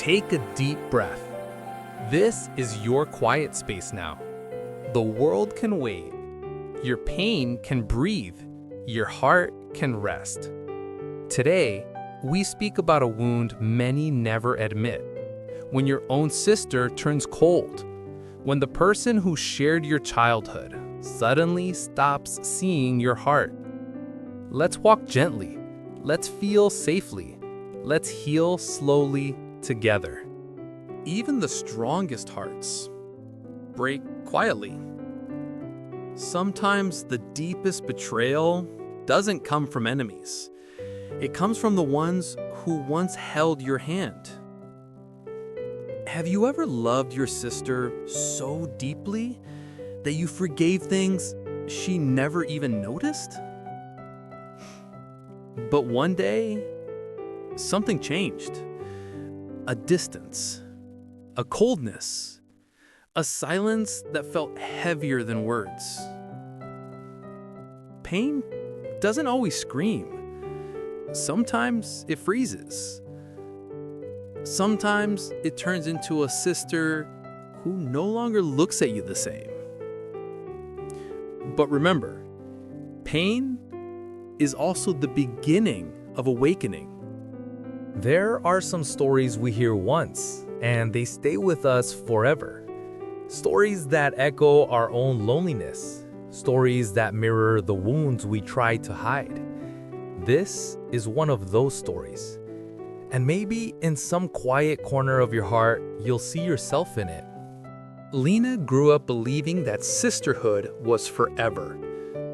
Take a deep breath. This is your quiet space now. The world can wait. Your pain can breathe. Your heart can rest. Today, we speak about a wound many never admit. When your own sister turns cold. When the person who shared your childhood suddenly stops seeing your heart. Let's walk gently. Let's feel safely. Let's heal slowly together. Even the strongest hearts break quietly. Sometimes the deepest betrayal doesn't come from enemies. It comes from the ones who once held your hand. Have you ever loved your sister so deeply that you forgave things she never even noticed? But one day, something changed. A distance, a coldness, a silence that felt heavier than words. Pain doesn't always scream. Sometimes it freezes. Sometimes it turns into a sister who no longer looks at you the same. But remember, pain is also the beginning of awakening. There are some stories we hear once, and they stay with us forever. Stories that echo our own loneliness. Stories that mirror the wounds we try to hide. This is one of those stories. And maybe in some quiet corner of your heart, you'll see yourself in it. Lena grew up believing that sisterhood was forever.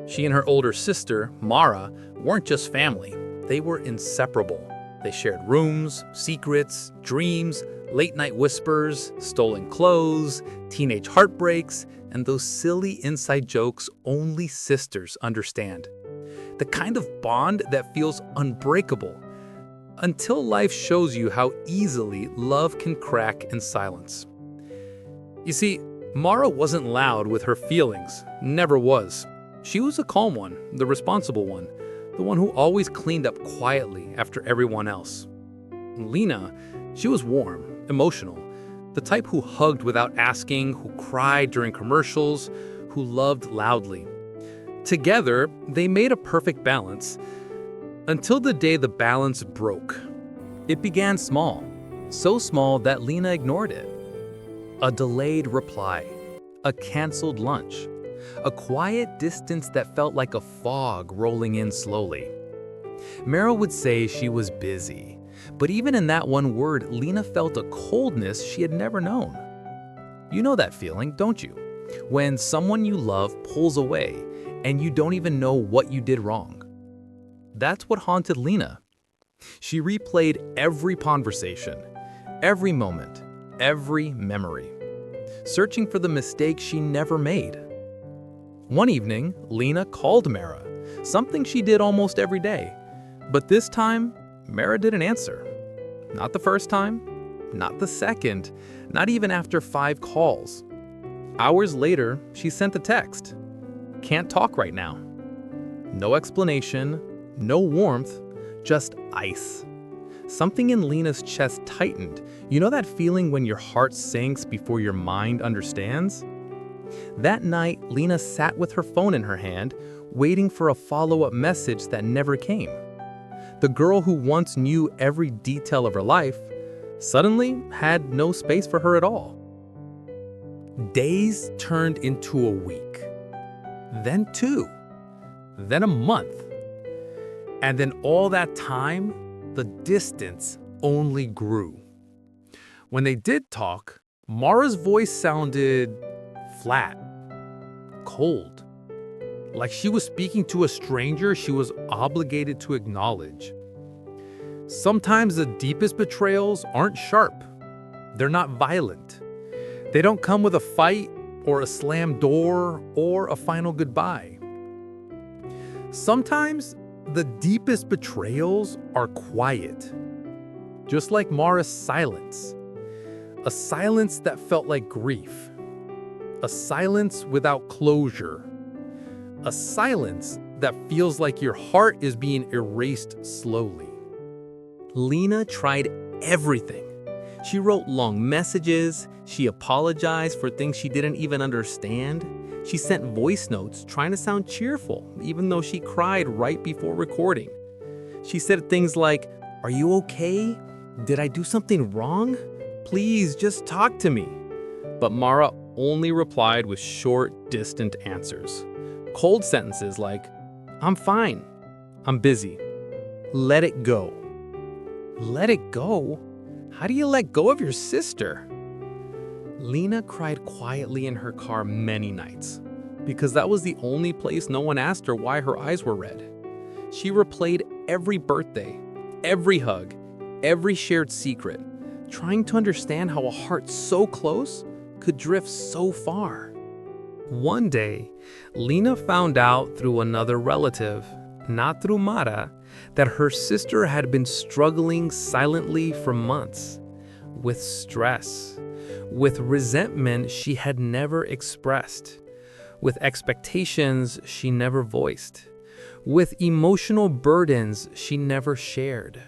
She and her older sister, Mara, weren't just family. They were inseparable. They shared rooms, secrets, dreams, late-night whispers, stolen clothes, teenage heartbreaks, and those silly inside jokes only sisters understand. The kind of bond that feels unbreakable, until life shows you how easily love can crack in silence. You see, Mara wasn't loud with her feelings, never was. She was a calm one, the responsible one, the one who always cleaned up quietly after everyone else. Lena, she was warm, emotional, the type who hugged without asking, who cried during commercials, who loved loudly. Together, they made a perfect balance, until the day the balance broke. It began small, so small that Lena ignored it. A delayed reply, a canceled lunch, a quiet distance that felt like a fog rolling in slowly. Mara would say she was busy, but even in that one word, Lena felt a coldness she had never known. You know that feeling, don't you? When someone you love pulls away and you don't even know what you did wrong. That's what haunted Lena. She replayed every conversation, every moment, every memory, searching for the mistake she never made. One evening, Lena called Mara, something she did almost every day. But this time, Mara didn't answer. Not the first time, not the second, not even after 5 calls. Hours later, she sent a text. Can't talk right now. No explanation, no warmth, just ice. Something in Lena's chest tightened. You know that feeling when your heart sinks before your mind understands? That night, Lena sat with her phone in her hand, waiting for a follow-up message that never came. The girl who once knew every detail of her life suddenly had no space for her at all. Days turned into a week, then 2, then a month. And then all that time, the distance only grew. When they did talk, Mara's voice sounded flat, cold, like she was speaking to a stranger she was obligated to acknowledge. Sometimes the deepest betrayals aren't sharp. They're not violent. They don't come with a fight or a slammed door or a final goodbye. Sometimes the deepest betrayals are quiet, just like Mara's silence. A silence that felt like grief. A silence without closure. A silence that feels like your heart is being erased slowly. Lena tried everything. She wrote long messages, she apologized for things she didn't even understand. She sent voice notes trying to sound cheerful, even though she cried right before recording. She said things like, "Are you okay? Did I do something wrong? Please just talk to me." But Mara only replied with short, distant answers. Cold sentences like, "I'm fine. I'm busy. Let it go." Let it go? How do you let go of your sister? Lena cried quietly in her car many nights, because that was the only place no one asked her why her eyes were red. She replayed every birthday, every hug, every shared secret, trying to understand how a heart so close could drift so far. One day, Lena found out through another relative, not through Mara, that her sister had been struggling silently for months, with stress, with resentment she had never expressed, with expectations she never voiced, with emotional burdens she never shared.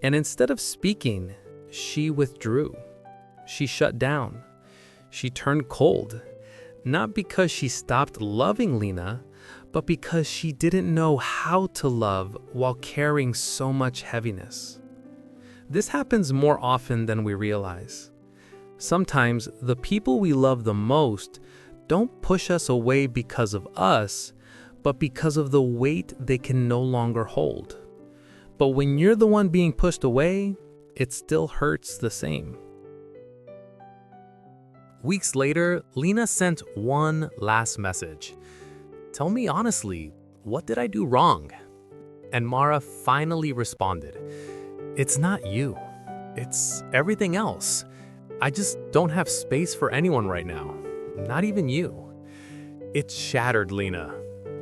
And instead of speaking, she withdrew. She shut down. She turned cold, not because she stopped loving Lena, but because she didn't know how to love while carrying so much heaviness. This happens more often than we realize. Sometimes the people we love the most don't push us away because of us, but because of the weight they can no longer hold. But when you're the one being pushed away, it still hurts the same. Weeks later, Lena sent one last message. "Tell me honestly, what did I do wrong?" And Mara finally responded, "It's not you. It's everything else. I just don't have space for anyone right now, not even you." It shattered Lena,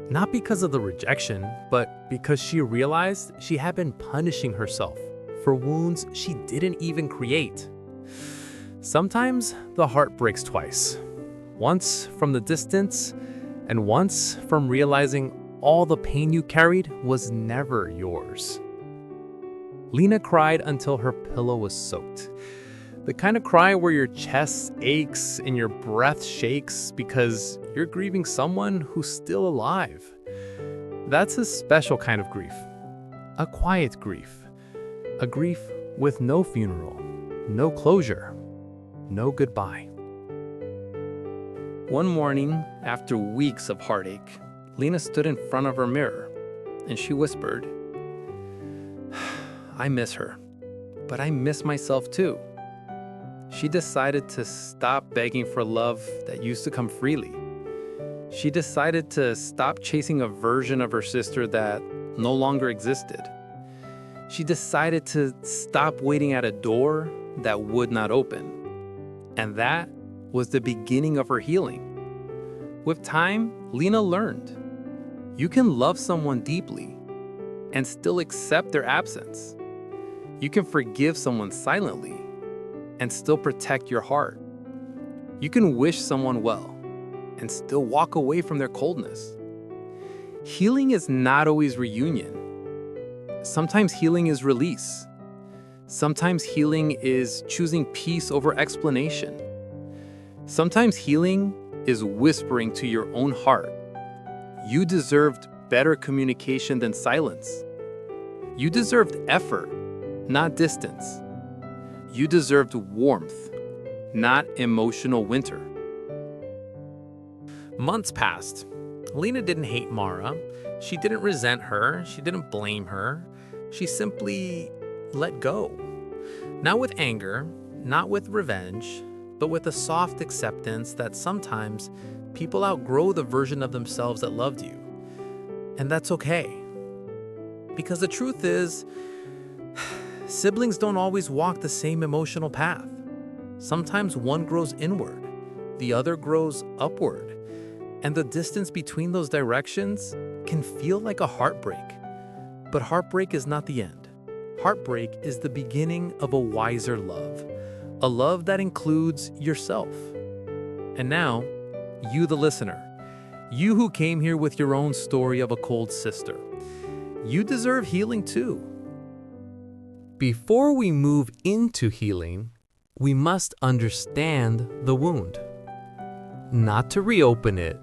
not because of the rejection, but because she realized she had been punishing herself for wounds she didn't even create. Sometimes the heart breaks twice, once from the distance, and once from realizing all the pain you carried was never yours. Lena cried until her pillow was soaked. The kind of cry where your chest aches and your breath shakes because you're grieving someone who's still alive. That's a special kind of grief. A quiet grief. A grief with no funeral, no closure, no goodbye. One morning, after weeks of heartache, Lena stood in front of her mirror and she whispered, "I miss her, but I miss myself too." She decided to stop begging for love that used to come freely. She decided to stop chasing a version of her sister that no longer existed. She decided to stop waiting at a door that would not open. And that was the beginning of her healing. With time, Lena learned you can love someone deeply and still accept their absence. You can forgive someone silently and still protect your heart. You can wish someone well and still walk away from their coldness. Healing is not always reunion. Sometimes healing is release. Sometimes healing is choosing peace over explanation. Sometimes healing is whispering to your own heart, "You deserved better communication than silence. You deserved effort, not distance. You deserved warmth, not emotional winter." Months passed. Lena didn't hate Mara. She didn't resent her. She didn't blame her. She simply let go. Not with anger, not with revenge, but with a soft acceptance that sometimes people outgrow the version of themselves that loved you. And that's okay. Because the truth is, siblings don't always walk the same emotional path. Sometimes one grows inward, the other grows upward, and the distance between those directions can feel like a heartbreak. But heartbreak is not the end. Heartbreak is the beginning of a wiser love, a love that includes yourself. And now, you the listener, you who came here with your own story of a cold sister, you deserve healing too. Before we move into healing, We must understand the wound, not to reopen it,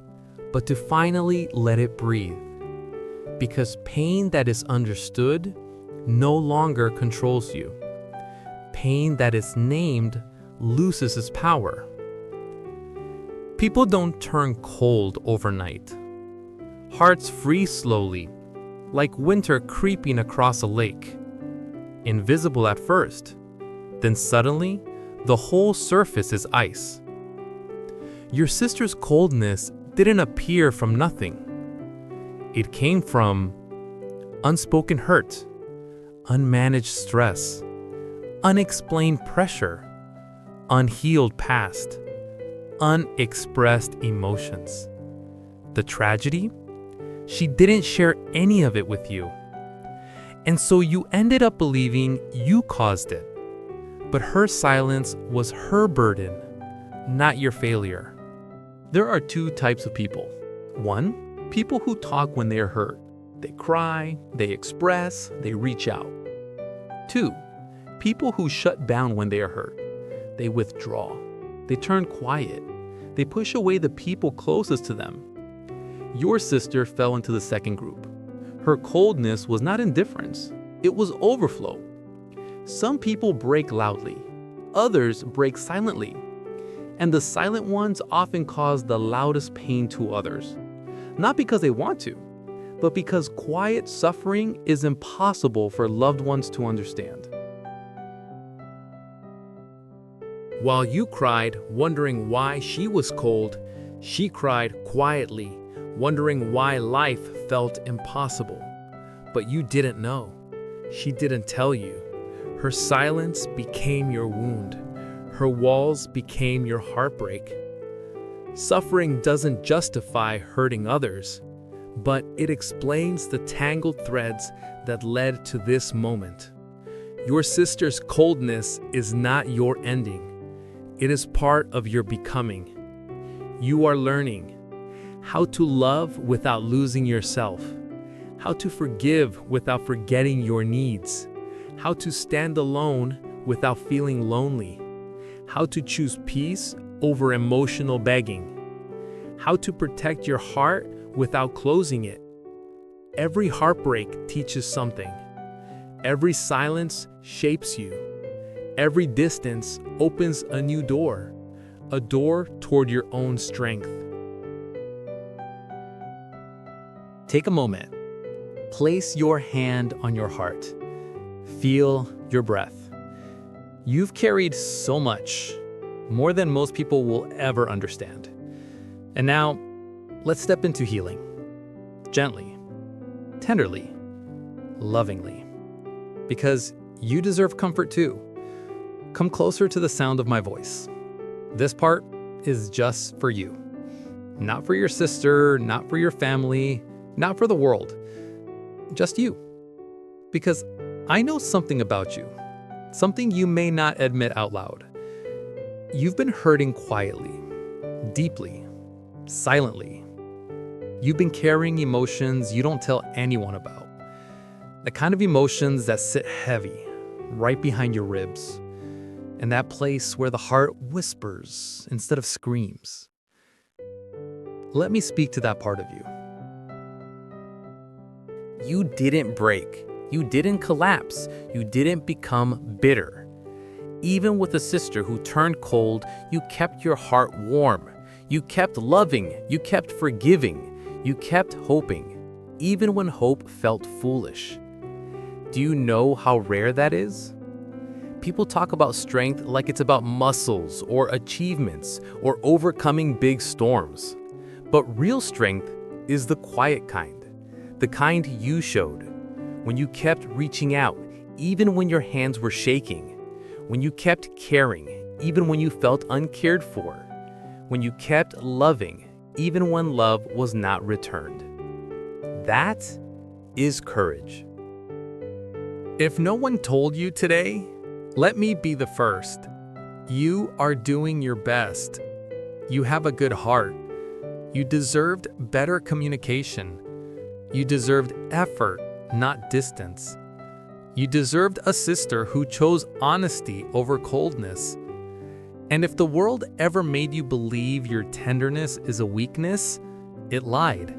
but to finally let it breathe. Because pain that is understood no longer controls you. Pain that is named loses its power. People don't turn cold overnight. Hearts freeze slowly, like winter creeping across a lake. Invisible at first, then suddenly, the whole surface is ice. Your sister's coldness didn't appear from nothing. It came from unspoken hurt, unmanaged stress, unexplained pressure, unhealed past, unexpressed emotions. The tragedy? She didn't share any of it with you. And so you ended up believing you caused it. But her silence was her burden, not your failure. There are two types of people. One, people who talk when they are hurt. They cry, they express, they reach out. Two, people who shut down when they are hurt. They withdraw. They turn quiet. They push away the people closest to them. Your sister fell into the second group. Her coldness was not indifference. It was overflow. Some people break loudly. Others break silently. And the silent ones often cause the loudest pain to others. Not because they want to, but because quiet suffering is impossible for loved ones to understand. While you cried, wondering why she was cold, she cried quietly, wondering why life felt impossible. But you didn't know. She didn't tell you. Her silence became your wound. Her walls became your heartbreak. Suffering doesn't justify hurting others, but it explains the tangled threads that led to this moment. Your sister's coldness is not your ending. It is part of your becoming. You are learning how to love without losing yourself, how to forgive without forgetting your needs, how to stand alone without feeling lonely, how to choose peace over emotional begging, how to protect your heart without closing it. Every heartbreak teaches something. Every silence shapes you. Every distance opens a new door, a door toward your own strength. Take a moment. Place your hand on your heart. Feel your breath. You've carried so much, more than most people will ever understand. And now, let's step into healing. Gently, tenderly, lovingly. Because you deserve comfort too. Come closer to the sound of my voice. This part is just for you. Not for your sister, not for your family, not for the world. Just you. Because I know something about you. Something you may not admit out loud. You've been hurting quietly, deeply, silently. You've been carrying emotions you don't tell anyone about. The kind of emotions that sit heavy, right behind your ribs. And that place where the heart whispers instead of screams. Let me speak to that part of you. You didn't break. You didn't collapse. You didn't become bitter. Even with a sister who turned cold, you kept your heart warm. You kept loving. You kept forgiving. You kept hoping, even when hope felt foolish. Do you know how rare that is? People talk about strength like it's about muscles or achievements or overcoming big storms. But real strength is the quiet kind, the kind you showed, when you kept reaching out, even when your hands were shaking, when you kept caring, even when you felt uncared for, when you kept loving, even when love was not returned. That is courage. If no one told you today, let me be the first. You are doing your best. You have a good heart. You deserved better communication. You deserved effort, not distance. You deserved a sister who chose honesty over coldness. And if the world ever made you believe your tenderness is a weakness, it lied.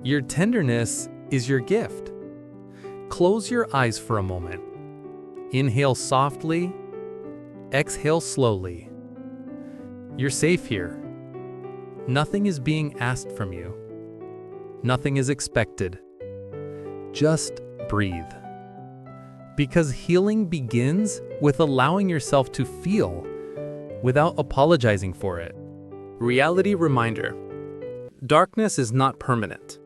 Your tenderness is your gift. Close your eyes for a moment. Inhale softly, exhale slowly. You're safe here. Nothing is being asked from you. Nothing is expected. Just breathe. Because healing begins with allowing yourself to feel without apologizing for it. Reality reminder: darkness is not permanent.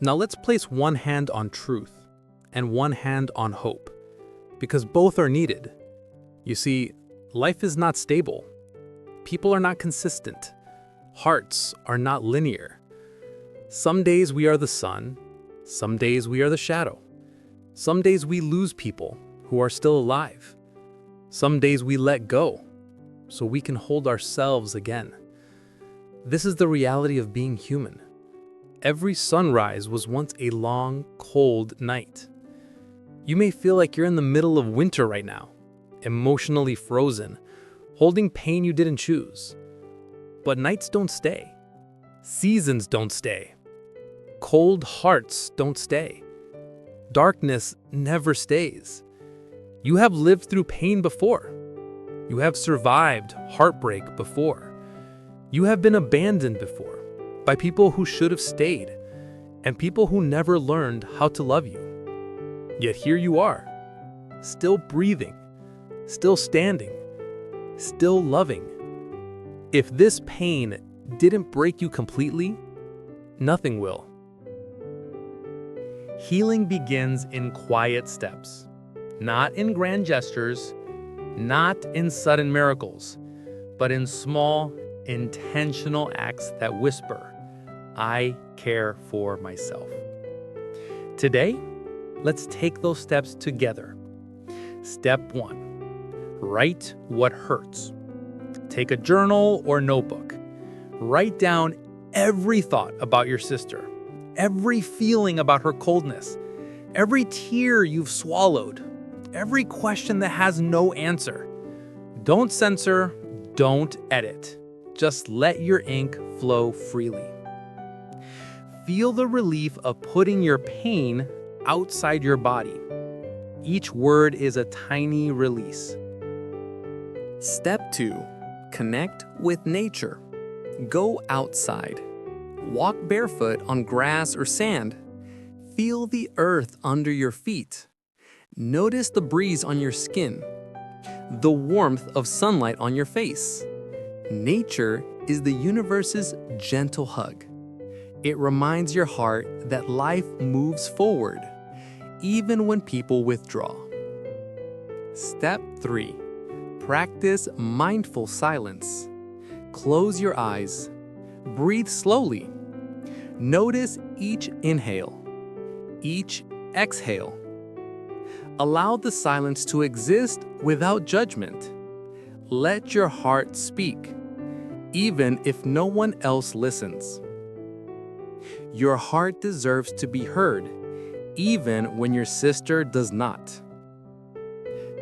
Now let's place one hand on truth and one hand on hope, because both are needed. You see, life is not stable. People are not consistent. Hearts are not linear. Some days we are the sun, some days we are the shadow. Some days we lose people who are still alive. Some days we let go so we can hold ourselves again. This is the reality of being human. Every sunrise was once a long, cold night. You may feel like you're in the middle of winter right now, emotionally frozen, holding pain you didn't choose. But nights don't stay. Seasons don't stay. Cold hearts don't stay. Darkness never stays. You have lived through pain before. You have survived heartbreak before. You have been abandoned before by people who should have stayed and people who never learned how to love you. Yet here you are, still breathing, still standing, still loving. If this pain didn't break you completely, nothing will. Healing begins in quiet steps, not in grand gestures, not in sudden miracles, but in small, intentional acts that whisper, "I care for myself." Today, let's take those steps together. Step 1, write what hurts. Take a journal or notebook. Write down every thought about your sister, every feeling about her coldness, every tear you've swallowed, every question that has no answer. Don't censor, don't edit. Just let your ink flow freely. Feel the relief of putting your pain outside your body. Each word is a tiny release. Step 2, connect with nature. Go outside. Walk barefoot on grass or sand. Feel the earth under your feet. Notice the breeze on your skin, the warmth of sunlight on your face. Nature is the universe's gentle hug. It reminds your heart that life moves forward, even when people withdraw. Step 3, practice mindful silence. Close your eyes. Breathe slowly. Notice each inhale, each exhale. Allow the silence to exist without judgment. Let your heart speak, even if no one else listens. Your heart deserves to be heard, even when your sister does not.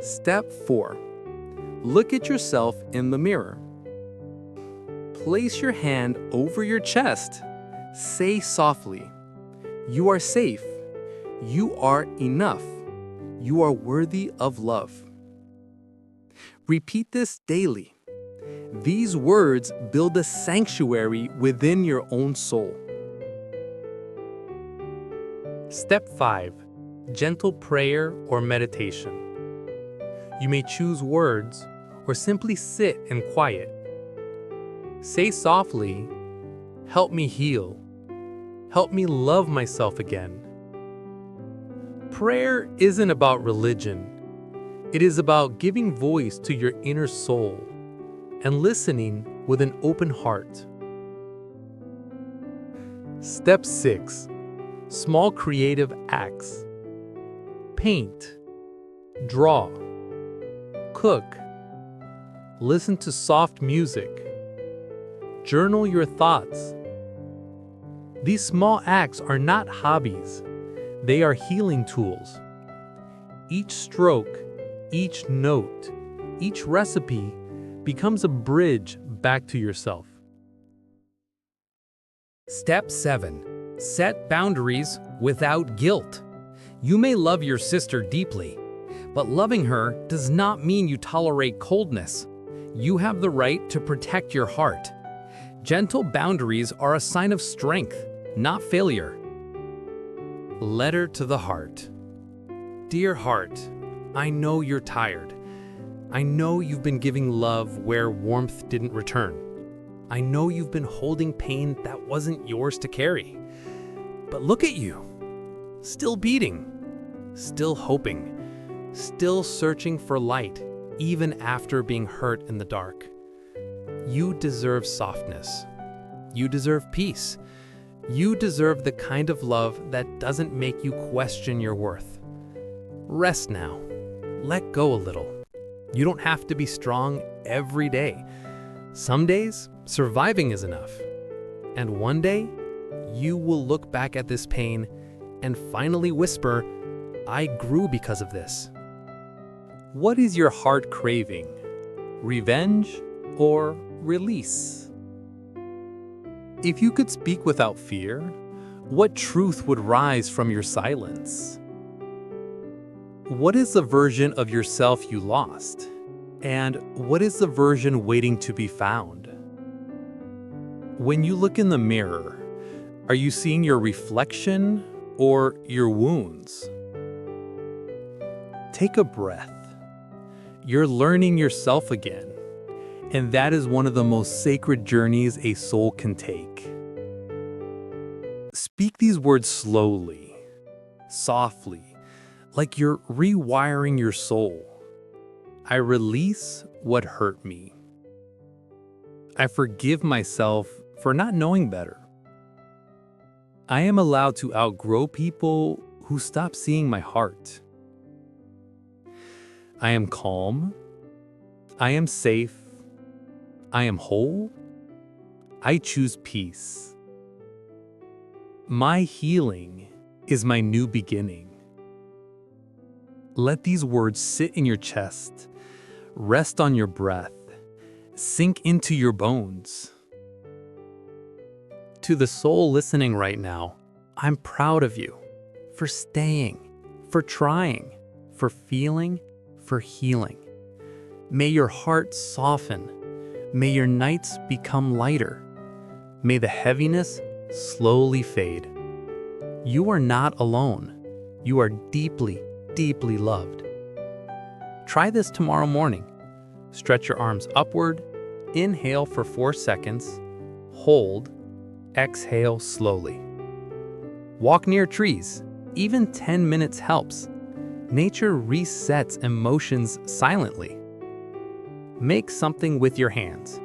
Step 4, look at yourself in the mirror. Place your hand over your chest. Say softly, "You are safe. You are enough. You are worthy of love." Repeat this daily. These words build a sanctuary within your own soul. Step 5, gentle prayer or meditation. You may choose words or simply sit in quiet. Say softly, "Help me heal. Help me love myself again." Prayer isn't about religion. It is about giving voice to your inner soul and listening with an open heart. Step 6, small creative acts. Paint, draw, cook, listen to soft music, journal your thoughts. These small acts are not hobbies. They are healing tools. Each stroke, each note, each recipe becomes a bridge back to yourself. Step 7. Set boundaries without guilt. You may love your sister deeply, but loving her does not mean you tolerate coldness. You have the right to protect your heart. Gentle boundaries are a sign of strength, not failure. Letter to the heart. Dear heart, I know you're tired. I know you've been giving love where warmth didn't return. I know you've been holding pain that wasn't yours to carry. But look at you, still beating, still hoping, still searching for light, even after being hurt in the dark. You deserve softness. You deserve peace. You deserve the kind of love that doesn't make you question your worth. Rest now. Let go a little. You don't have to be strong every day. Some days, surviving is enough. And one day, you will look back at this pain and finally whisper, I grew because of this. What is your heart craving? Revenge or release? If you could speak without fear, what truth would rise from your silence? What is the version of yourself you lost? And what is the version waiting to be found? When you look in the mirror, are you seeing your reflection or your wounds? Take a breath. You're learning yourself again, and that is one of the most sacred journeys a soul can take. Speak these words slowly, softly, like you're rewiring your soul. I release what hurt me. I forgive myself for not knowing better. I am allowed to outgrow people who stop seeing my heart. I am calm. I am safe. I am whole. I choose peace. My healing is my new beginning. Let these words sit in your chest, rest on your breath, sink into your bones. To the soul listening right now, I'm proud of you for staying, for trying, for feeling, for healing. May your heart soften. May your nights become lighter. May the heaviness slowly fade. You are not alone. You are deeply, deeply loved. Try this tomorrow morning. Stretch your arms upward, inhale for 4 seconds, hold, exhale slowly. Walk near trees. Even 10 minutes helps. Nature resets emotions silently. Make something with your hands.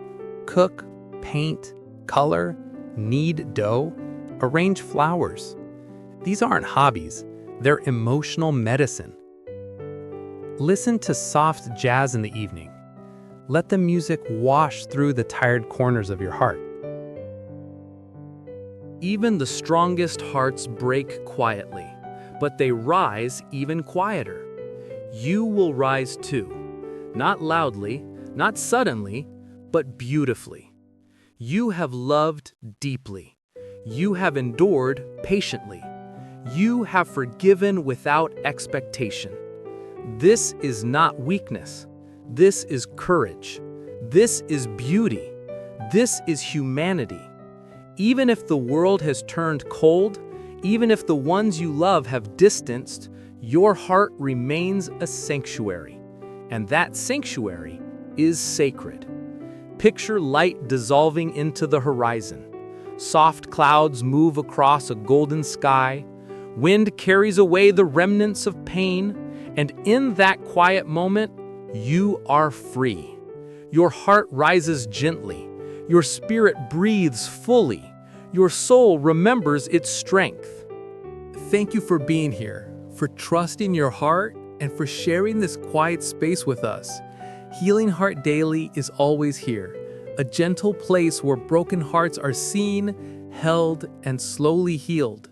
Cook, paint, color, knead dough, arrange flowers. These aren't hobbies, they're emotional medicine. Listen to soft jazz in the evening. Let the music wash through the tired corners of your heart. Even the strongest hearts break quietly, but they rise even quieter. You will rise too, not loudly, not suddenly, but beautifully. You have loved deeply. You have endured patiently. You have forgiven without expectation. This is not weakness. This is courage. This is beauty. This is humanity. Even if the world has turned cold, even if the ones you love have distanced, your heart remains a sanctuary. And that sanctuary is sacred. Picture light dissolving into the horizon. Soft clouds move across a golden sky. Wind carries away the remnants of pain. And in that quiet moment, you are free. Your heart rises gently. Your spirit breathes fully. Your soul remembers its strength. Thank you for being here, for trusting your heart, and for sharing this quiet space with us. Healing Heart Daily is always here, a gentle place where broken hearts are seen, held, and slowly healed.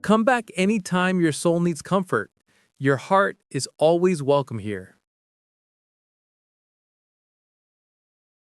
Come back anytime your soul needs comfort. Your heart is always welcome here.